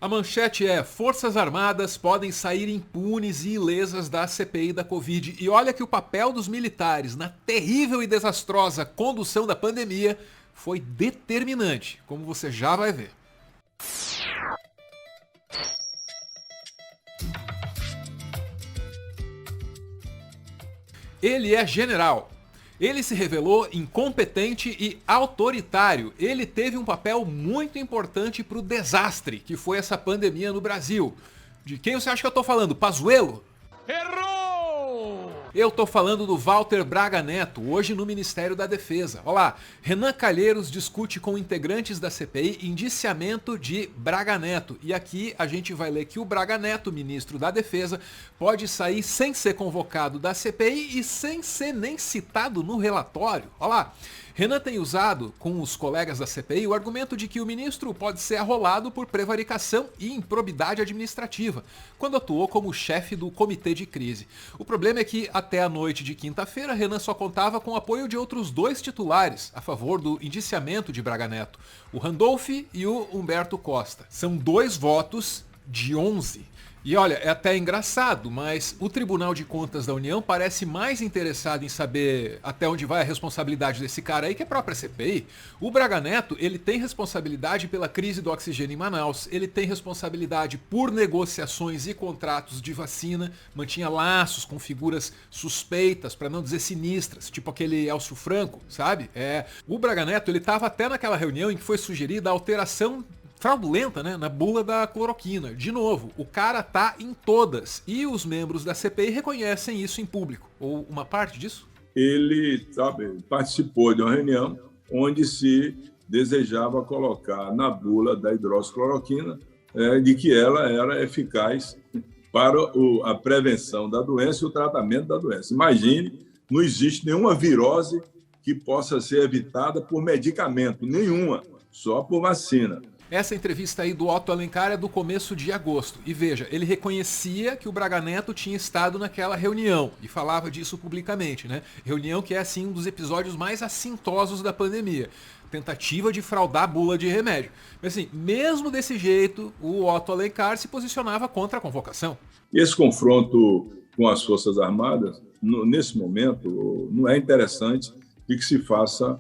A manchete é: Forças Armadas podem sair impunes e ilesas da CPI da Covid. E olha que o papel dos militares na terrível e desastrosa condução da pandemia foi determinante, como você já vai ver. Ele é general. Ele se revelou incompetente e autoritário. Ele teve um papel muito importante para o desastre que foi essa pandemia no Brasil. De quem você acha que eu tô falando? Pazuello? Errou! Eu tô falando do Walter Braga Neto, hoje no Ministério da Defesa. Olha lá, Renan Calheiros discute com integrantes da CPI indiciamento de Braga Neto. E aqui a gente vai ler que o Braga Neto, ministro da Defesa, pode sair sem ser convocado da CPI e sem ser nem citado no relatório. Olha lá, Renan tem usado com os colegas da CPI o argumento de que o ministro pode ser arrolado por prevaricação e improbidade administrativa, quando atuou como chefe do comitê de crise. O problema é que até a noite de quinta-feira, Renan só contava com o apoio de outros dois titulares a favor do indiciamento de Braga Neto, o Randolph e o Humberto Costa. São 2 votos de 11. E olha, é até engraçado, mas o Tribunal de Contas da União parece mais interessado em saber até onde vai a responsabilidade desse cara aí que a própria CPI. O Braga Neto, ele tem responsabilidade pela crise do oxigênio em Manaus, ele tem responsabilidade por negociações e contratos de vacina, mantinha laços com figuras suspeitas, para não dizer sinistras, tipo aquele Elcio Franco, sabe? O Braga Neto, ele estava até naquela reunião em que foi sugerida a alteração fraudulenta, né, na bula da cloroquina. De novo, o cara tá em todas e os membros da CPI reconhecem isso em público, ou uma parte disso. Ele participou de uma reunião onde se desejava colocar na bula da hidroxicloroquina de que ela era eficaz para a prevenção da doença e o tratamento da doença. Imagine, não existe nenhuma virose que possa ser evitada por medicamento, nenhuma, só por vacina. Essa entrevista aí do Otto Alencar é do começo de agosto. E veja, ele reconhecia que o Braga Neto tinha estado naquela reunião e falava disso publicamente, né? Reunião que é, assim, um dos episódios mais assintosos da pandemia. Tentativa de fraudar a bula de remédio. Mas assim, mesmo desse jeito, o Otto Alencar se posicionava contra a convocação. Esse confronto com as Forças Armadas, nesse momento, não é interessante de que se faça,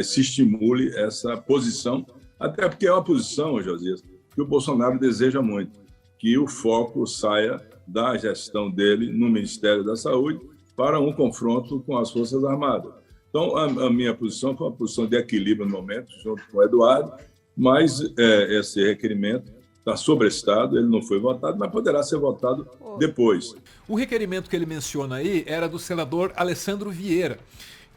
se estimule essa posição. Até porque é uma posição, Josias, que o Bolsonaro deseja muito, que o foco saia da gestão dele no Ministério da Saúde para um confronto com as Forças Armadas. Então, a minha posição foi uma posição de equilíbrio no momento, junto com o Eduardo, mas esse requerimento está sobrestado, ele não foi votado, mas poderá ser votado depois. O requerimento que ele menciona aí era do senador Alessandro Vieira.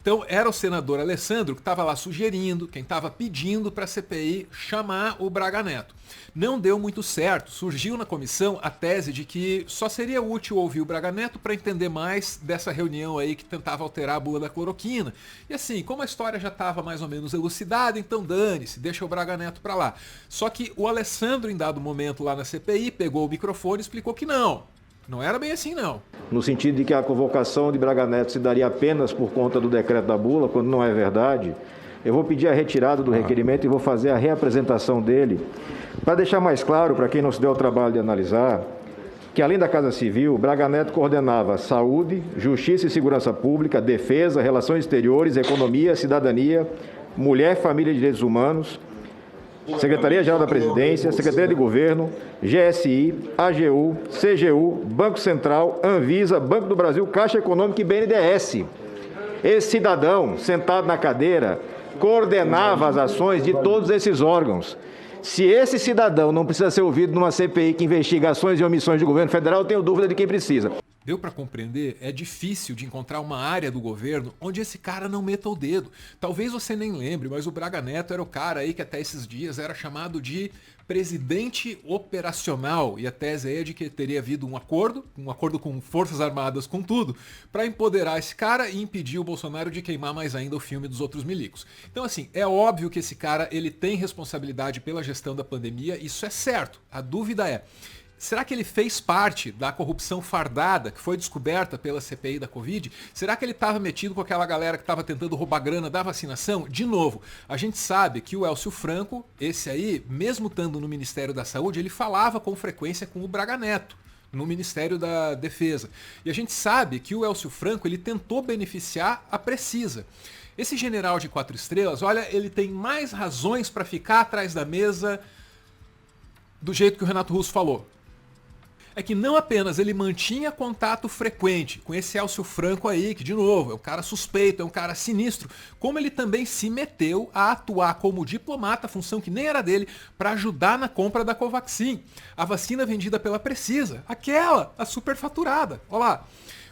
Então era o senador Alessandro que estava lá sugerindo, quem estava pedindo para a CPI chamar o Braga Neto. Não deu muito certo, surgiu na comissão a tese de que só seria útil ouvir o Braga Neto para entender mais dessa reunião aí que tentava alterar a bula da cloroquina. E assim, como a história já estava mais ou menos elucidada, então dane-se, deixa o Braga Neto para lá. Só que o Alessandro, em dado momento lá na CPI, pegou o microfone e explicou que não era bem assim não. No sentido de que a convocação de Braga Neto se daria apenas por conta do decreto da bula, quando não é verdade, eu vou pedir a retirada do requerimento e vou fazer a reapresentação dele, para deixar mais claro, para quem não se deu o trabalho de analisar, que além da Casa Civil, Braga Neto coordenava Saúde, Justiça e Segurança Pública, Defesa, Relações Exteriores, Economia, Cidadania, Mulher, Família e Direitos Humanos, Secretaria-Geral da Presidência, Secretaria de Governo, GSI, AGU, CGU, Banco Central, Anvisa, Banco do Brasil, Caixa Econômica e BNDES. Esse cidadão, sentado na cadeira, coordenava as ações de todos esses órgãos. Se esse cidadão não precisa ser ouvido numa CPI que investiga ações e omissões do governo federal, eu tenho dúvida de quem precisa. Deu para compreender? É difícil de encontrar uma área do governo onde esse cara não meta o dedo. Talvez você nem lembre, mas o Braga Neto era o cara aí que até esses dias era chamado de presidente operacional. E a tese aí é de que teria havido um acordo com Forças Armadas, com tudo, para empoderar esse cara e impedir o Bolsonaro de queimar mais ainda o filme dos outros milicos. Então assim, é óbvio que esse cara ele tem responsabilidade pela gestão da pandemia, isso é certo. A dúvida é: Será que ele fez parte da corrupção fardada que foi descoberta pela CPI da Covid? Será que ele estava metido com aquela galera que estava tentando roubar grana da vacinação? De novo, a gente sabe que o Elcio Franco, esse aí, mesmo estando no Ministério da Saúde, ele falava com frequência com o Braga Neto no Ministério da Defesa. E a gente sabe que o Elcio Franco ele tentou beneficiar a Precisa. Esse general de 4 estrelas, olha, ele tem mais razões para ficar atrás da mesa do jeito que o Renato Russo falou. É que não apenas ele mantinha contato frequente com esse Elcio Franco aí, que de novo é um cara suspeito, é um cara sinistro, como ele também se meteu a atuar como diplomata, função que nem era dele, para ajudar na compra da Covaxin, a vacina vendida pela Precisa, aquela, a superfaturada. Olha lá.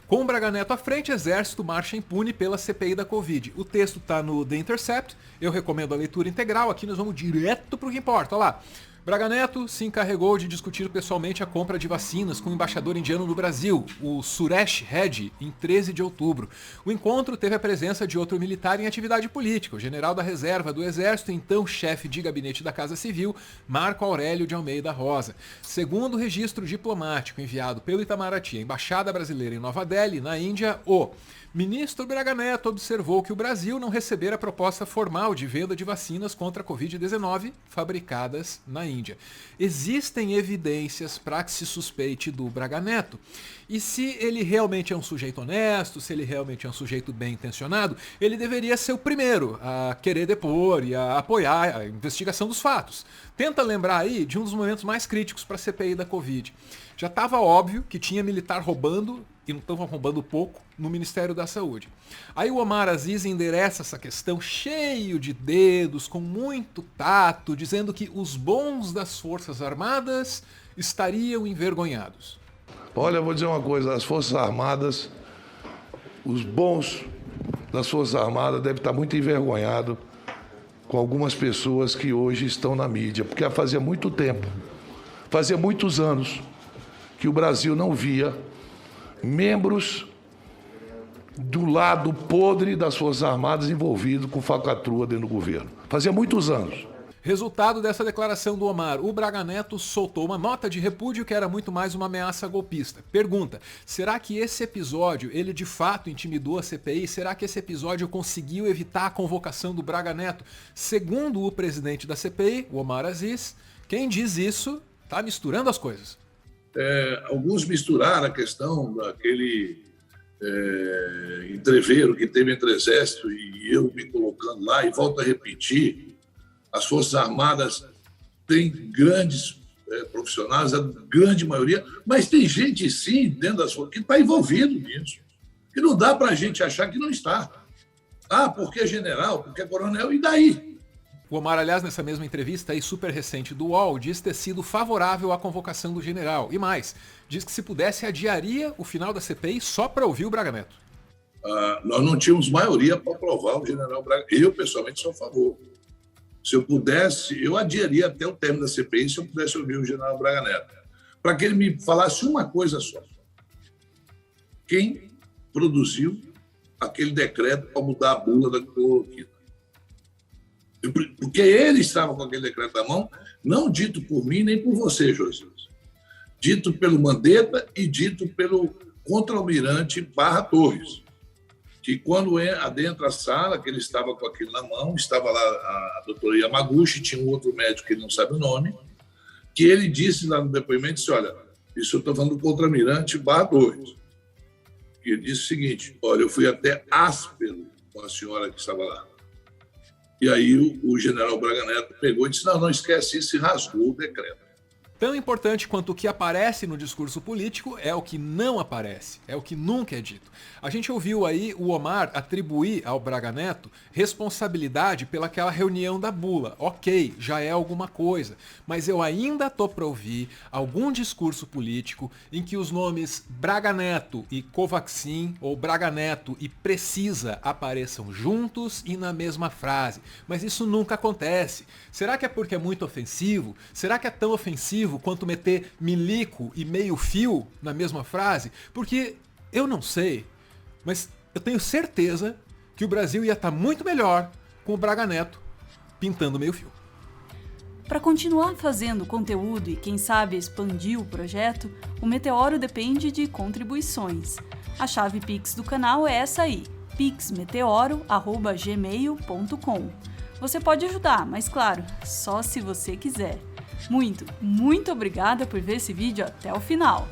Com o Braga Neto à frente, Exército marcha impune pela CPI da Covid. O texto está no The Intercept, eu recomendo a leitura integral, aqui nós vamos direto para o que importa. Olha lá. Braga Neto se encarregou de discutir pessoalmente a compra de vacinas com o embaixador indiano no Brasil, o Suresh Reddy, em 13 de outubro. O encontro teve a presença de outro militar em atividade política, o general da reserva do Exército, então chefe de gabinete da Casa Civil, Marco Aurélio de Almeida Rosa. Segundo o registro diplomático enviado pelo Itamaraty à Embaixada Brasileira em Nova Delhi, na Índia, o ministro Braga Neto observou que o Brasil não recebera proposta formal de venda de vacinas contra a Covid-19 fabricadas na Índia. Existem evidências para que se suspeite do Braga Neto. E se ele realmente é um sujeito honesto, se ele realmente é um sujeito bem intencionado, ele deveria ser o primeiro a querer depor e a apoiar a investigação dos fatos. Tenta lembrar aí de um dos momentos mais críticos para a CPI da Covid. Já estava óbvio que tinha militar roubando, e não estavam roubando pouco, no Ministério da Saúde. Aí o Omar Aziz endereça essa questão cheio de dedos, com muito tato, dizendo que os bons das Forças Armadas estariam envergonhados. Olha, eu vou dizer uma coisa, as Forças Armadas, os bons das Forças Armadas devem estar muito envergonhados com algumas pessoas que hoje estão na mídia, porque fazia muito tempo, fazia muitos anos que o Brasil não via membros do lado podre das Forças Armadas envolvidos com falcatrua dentro do governo. Fazia muitos anos. Resultado dessa declaração do Omar, o Braga Neto soltou uma nota de repúdio que era muito mais uma ameaça golpista. Pergunta, será que esse episódio, ele de fato intimidou a CPI? Será que esse episódio conseguiu evitar a convocação do Braga Neto? Segundo o presidente da CPI, o Omar Aziz, quem diz isso está misturando as coisas. Alguns misturaram a questão daquele entreveiro que teve entre o Exército e eu me colocando lá, e volto a repetir, as Forças Armadas têm grandes profissionais, a grande maioria, mas tem gente sim dentro das Forças que está envolvido nisso, que não dá para a gente achar que não está. Porque é general, porque é coronel, e daí? O Omar, aliás, nessa mesma entrevista aí, super recente do UOL, diz ter sido favorável à convocação do general. E mais, diz que se pudesse adiaria o final da CPI só para ouvir o Braga Neto. Nós não tínhamos maioria para aprovar o general Braga. Eu, pessoalmente, sou a favor. Se eu pudesse, eu adiaria até o término da CPI se eu pudesse ouvir o general Braga Neto. Para que ele me falasse uma coisa só. Quem produziu aquele decreto para mudar a bula da cloroquina? Porque ele estava com aquele decreto na mão, não dito por mim nem por você, José. Dito pelo Mandetta e dito pelo contra-almirante Barra Torres, que quando adentra a sala, que ele estava com aquilo na mão, estava lá a doutora Yamaguchi, tinha um outro médico que ele não sabe o nome, que ele disse lá no depoimento, disse, olha, isso eu estou falando do contra-almirante Barra Torres, que ele disse o seguinte, olha, eu fui até áspero com a senhora que estava lá. E aí o general Braga Neto pegou e disse, não esquece isso, e rasgou o decreto. Tão importante quanto o que aparece no discurso político é o que não aparece, é o que nunca é dito. A gente ouviu aí o Omar atribuir ao Braga Neto responsabilidade pelaquela reunião da bula. Ok, já é alguma coisa, mas eu ainda tô para ouvir algum discurso político em que os nomes Braga Neto e Covaxin ou Braga Neto e Precisa apareçam juntos e na mesma frase. Mas isso nunca acontece. Será que é porque é muito ofensivo? Será que é tão ofensivo quanto meter milico e meio fio na mesma frase? Porque eu não sei, mas eu tenho certeza que o Brasil ia estar muito melhor com o Braga Neto pintando meio fio. Para continuar fazendo conteúdo e, quem sabe, expandir o projeto, o Meteoro depende de contribuições. A chave Pix do canal é essa aí, pixmeteoro@gmail.com. Você pode ajudar, mas claro, só se você quiser. Muito obrigada por ver esse vídeo até o final!